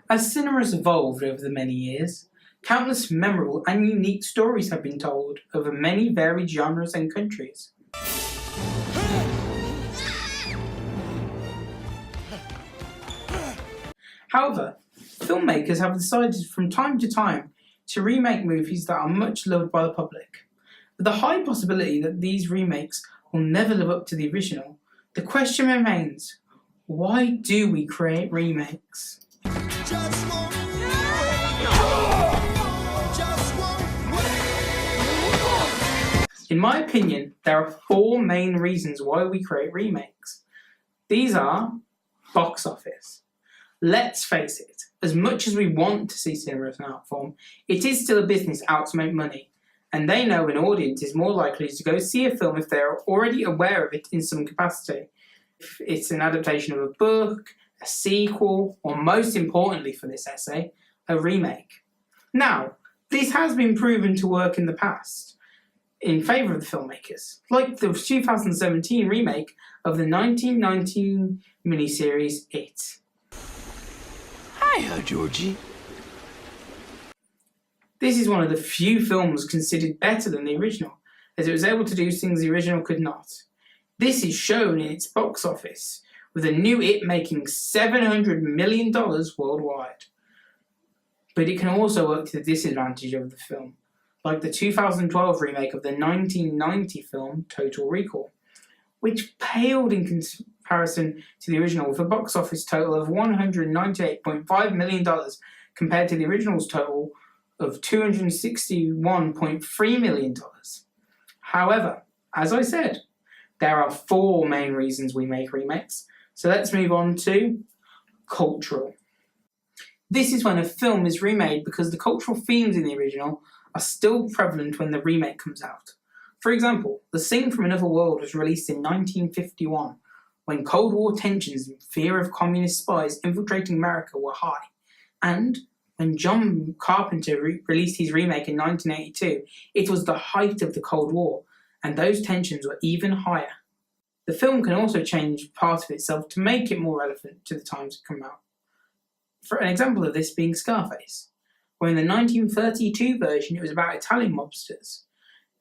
As cinema has evolved over the many years, countless memorable and unique stories have been told over many varied genres and countries. However, filmmakers have decided from time to time to remake movies that are much loved by the public. With the high possibility that these remakes will never live up to the original, the question remains, why do we create remakes? In my opinion, there are 4 main reasons why we create remakes. These are box office. Let's face it, as much as we want to see cinema as an art form, it is still a business out to make money, and they know an audience is more likely to go see a film if they are already aware of it in some capacity. If it's an adaptation of a book, a sequel, or most importantly for this essay, a remake. Now, this has been proven to work in the past, in favour of the filmmakers, like the 2017 remake of the 1919 miniseries It. Hiya, Georgie. This is one of the few films considered better than the original, as it was able to do things the original could not. This is shown in its box office, with the new It making $700 million worldwide. But it can also work to the disadvantage of the film, like the 2012 remake of the 1990 film Total Recall, which paled in comparison to the original with a box office total of $198.5 million compared to the original's total of $261.3 million. However, as I said, there are 4 main reasons we make remakes, so let's move on to cultural. This is when a film is remade because the cultural themes in the original are still prevalent when the remake comes out. For example, The Scene from Another World was released in 1951, when Cold War tensions and fear of communist spies infiltrating America were high, and when John Carpenter released his remake in 1982, it was the height of the Cold War, and those tensions were even higher. The film can also change part of itself to make it more relevant to the times it came out. For an example of this being Scarface, where in the 1932 version it was about Italian mobsters.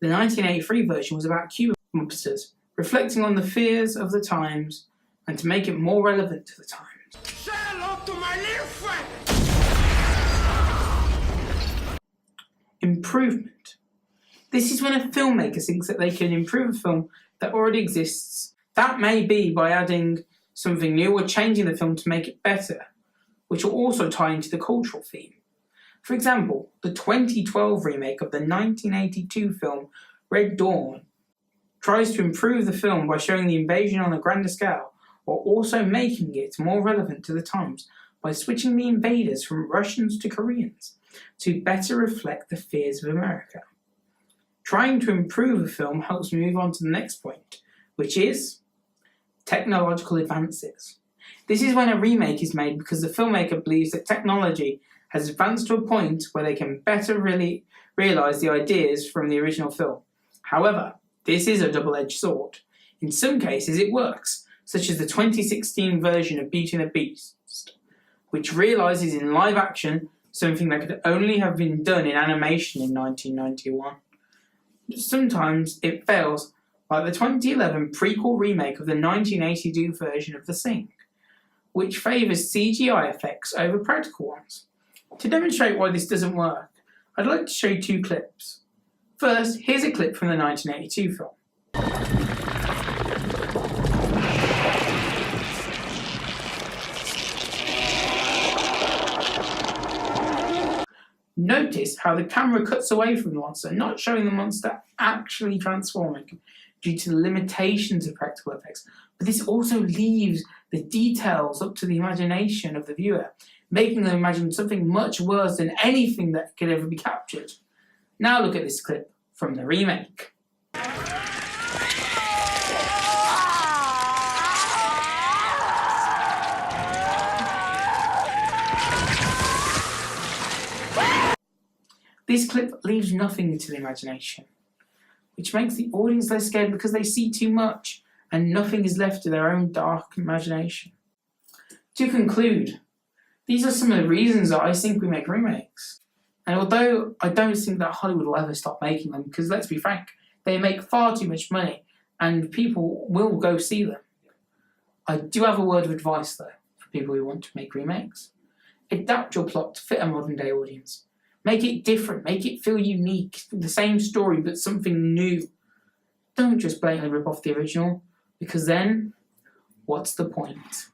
The 1983 version was about Cuban mobsters, reflecting on the fears of the times and to make it more relevant to the times. Say hello to my little friend. Improvement. This is when a filmmaker thinks that they can improve a film that already exists. That may be by adding something new or changing the film to make it better, which will also tie into the cultural theme. For example, the 2012 remake of the 1982 film Red Dawn tries to improve the film by showing the invasion on a grander scale, while also making it more relevant to the times by switching the invaders from Russians to Koreans to better reflect the fears of America. Trying to improve a film helps me move on to the next point, which is technological advances. This is when a remake is made because the filmmaker believes that technology has advanced to a point where they can better realise the ideas from the original film. However, this is a double-edged sword. In some cases it works, such as the 2016 version of Beauty and the Beast, which realises in live action something that could only have been done in animation in 1991. Sometimes it fails, like the 2011 prequel remake of the 1982 version of The Thing, which favours CGI effects over practical ones. To demonstrate why this doesn't work, I'd like to show you 2 clips. First, here's a clip from the 1982 film. Notice how the camera cuts away from the monster, not showing the monster actually transforming due to the limitations of practical effects. But this also leaves the details up to the imagination of the viewer, making them imagine something much worse than anything that could ever be captured. Now look at this clip from the remake. This clip leaves nothing to the imagination, which makes the audience less scared because they see too much and nothing is left to their own dark imagination. To conclude, These are some of the reasons that I think we make remakes. And although I don't think that Hollywood will ever stop making them, because let's be frank, they make far too much money and people will go see them. I do have a word of advice though, for people who want to make remakes. Adapt your plot to fit a modern day audience. Make it different, make it feel unique, the same story but something new. Don't just blatantly rip off the original, because then, what's the point?